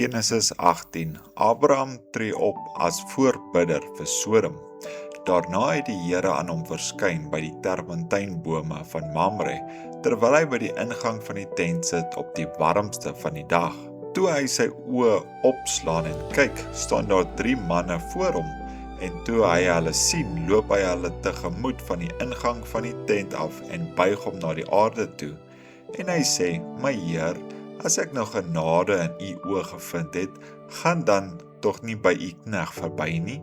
Genesis 18. Abraham tree op as voorbidder vir Sodom. Daarna het die Here aan hom verskyn by die terpentynbome van Mamre, terwyl hy by die ingang van die tent sit op die warmste van die dag. Toe hy sy oë opslaan en kyk, staan daar 3 manne voor hom, en toe hy hulle sien, loop hy hulle tegemoet van die ingang van die tent af en buig hom na die aarde toe. En hy sê, my Heer, as ek nou genade in u oë gevind het, gaan dan tog nie by u knegt verby nie.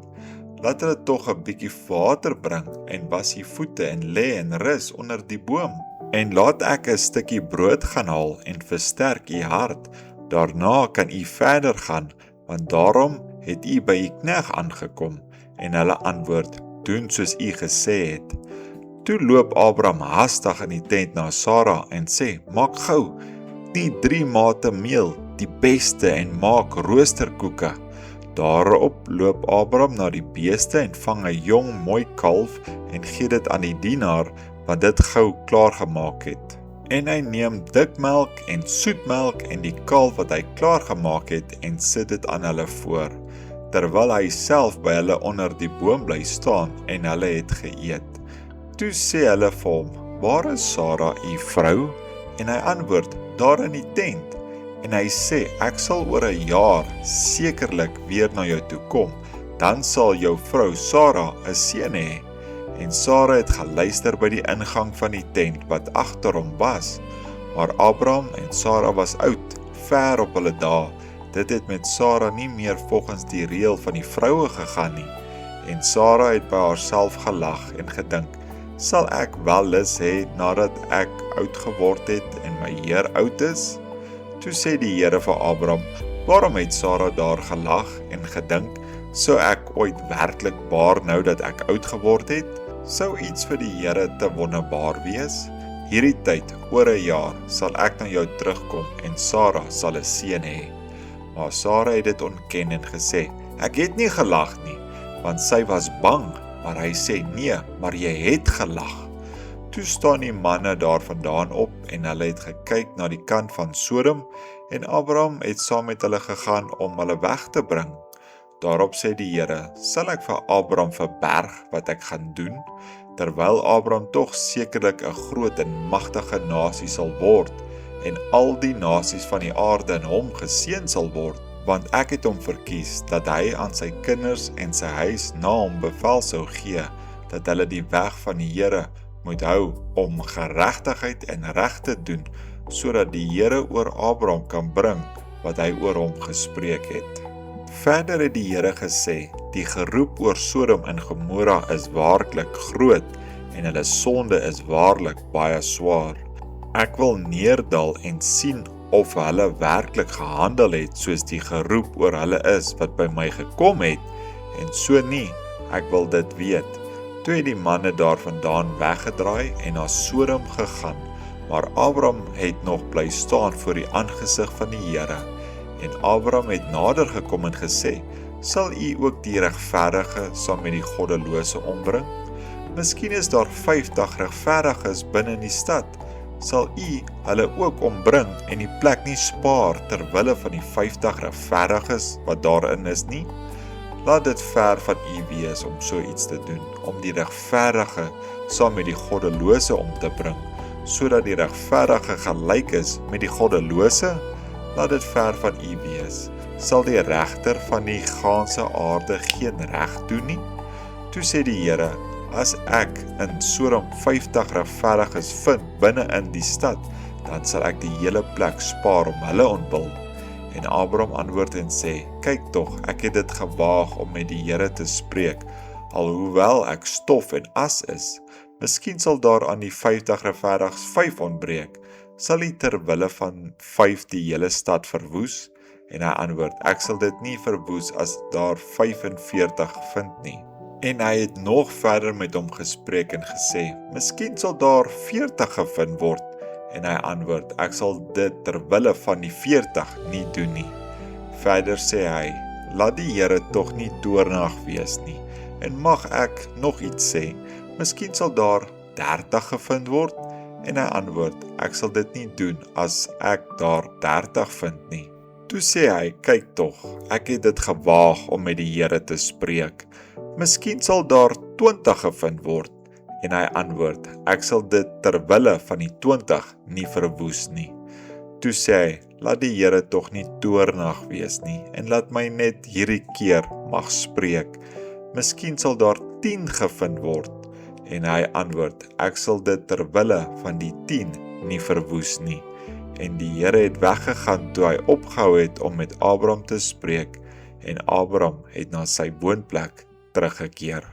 Laat hulle tog 'n bietjie water bring en was u voete en lê en rus onder die boom. En laat ek 'n stukkie brood gaan haal en versterk u hart. Daarna kan u verder gaan, want daarom het u by u knegt aangekom. En hulle antwoord, doen soos u gesê het. Toe loop Abraham haastig in die tent na Sara en sê, maak gou, die 3 mate meel, die beste, en maak roosterkoeke. Daarop loop Abraham na die beeste en vang 'n jong mooi kalf en gee dit aan die dienaar wat dit gou klaargemaak het. En hy neem dikmelk en soetmelk en die kalf wat hy klaargemaak het en sit dit aan hulle voor, terwyl hy self by hulle onder die boom bly staan en hulle het geëet. Toe sê hulle vir hom, waar is Sara, u vrou? En hy antwoord, daar in die tent. En hy sê, ek sal oor 'n jaar sekerlik weer na jou toe kom, dan sal jou vrou Sara 'n seun hê. En Sara het geluister by die ingang van die tent wat agter hom was. Maar Abraham en Sara was oud, ver op hulle dae. Dit het met Sara nie meer volgens die reël van die vroue gegaan nie. En Sara het by haarself gelag en gedink, sal ek wel lus hê nadat ek oud geword het en my Heer oud is? Toe sê die Here vir Abraham, waarom het Sara daar gelag en gedink, sou ek ooit werklik baar nou dat ek oud geword het? Sou iets vir die Here te wonderbaar wees? Hierdie tyd, oor 'n jaar, sal ek na jou terugkom en Sara sal 'n seun hê. Maar Sara het dit ontken en gesê, ek het nie gelag nie, want sy was bang. Maar hy sê, nee, maar jy het gelag. Toe staan die manne daar vandaan op en hulle het gekyk na die kant van Sodom en Abraham het saam met hulle gegaan om hulle weg te bring. Daarop sê die Here, sal ek vir Abraham verberg wat ek gaan doen, terwyl Abraham tog sekerlik 'n groot en magtige nasie sal word en al die nasies van die aarde in hom geseën sal word. Want ek het hom verkies, dat hy aan sy kinders en sy huis na hom bevel sou gee, dat hulle die weg van die Here moet hou, om geregtigheid en reg te doen, sodat die Here oor Abraham kan bring, wat hy oor hom gespreek het. Verder het die Here gesê, die geroep oor Sodom en Gomorra is waarlik groot, en hulle sonde is waarlik baie swaar. Ek wil neerdal en sien of hulle werklik gehandel het soos die geroep oor hulle is wat by my gekom het, en so nie, ek wil dit weet. Toe het die manne daarvandaan weggedraai en na Sodom gegaan, maar Abraham het nog bly staan voor die aangesig van die Here. En Abraham het nader gekom en gesê, sal u ook die regverdige saam met die goddelose ombring? Miskien is daar 50 regverdiges binne in die stad. Sal u hulle ook ombring en die plek nie spaar terwille van die 50 regverdiges wat daarin is nie? Laat dit ver van u wees om so iets te doen, om die regverdige saam met die goddelose om te bring, sodat die regverdige gelyk is met die goddelose? Laat dit ver van u wees. Sal die regter van die ganse aarde geen reg doen nie? Toe sê die Here, as ek in Sodom 50 regverdiges vind binne in die stad, dan sal ek die hele plek spaar om hulle ontbil. En Abraham antwoord en sê, kyk tog, ek het dit gewaag om met die Here te spreek, alhoewel ek stof en as is. Miskien sal daar aan die 50 regverdiges 5 ontbreek. Sal hy terwille van 5 die hele stad verwoes? En hy antwoord, ek sal dit nie verwoes as daar 45 vind nie. En hy het nog verder met hom gespreek en gesê, miskien sal daar 40 gevind word. En hy antwoord, ek sal dit terwille van die 40 nie doen nie. Verder sê hy, laat die Here tog nie toornig wees nie. En mag ek nog iets sê, miskien sal daar 30 gevind word. En hy antwoord, ek sal dit nie doen as ek daar 30 vind nie. Toe sê hy, kyk tog, ek het dit gewaag om met die Here te spreek. Miskien sal daar 20 gevind word. En hy antwoord, ek sal dit terwille van die 20 nie verwoes nie. Toe sê hy, laat die Here tog nie toornig wees nie, en laat my net hierdie keer mag spreek. Miskien sal daar 10 gevind word. En hy antwoord, ek sal dit terwille van die 10 nie verwoes nie. En die Here het weggegaan toe hy opgehou het om met Abraham te spreek, en Abraham het na sy woonplek teruggekeer.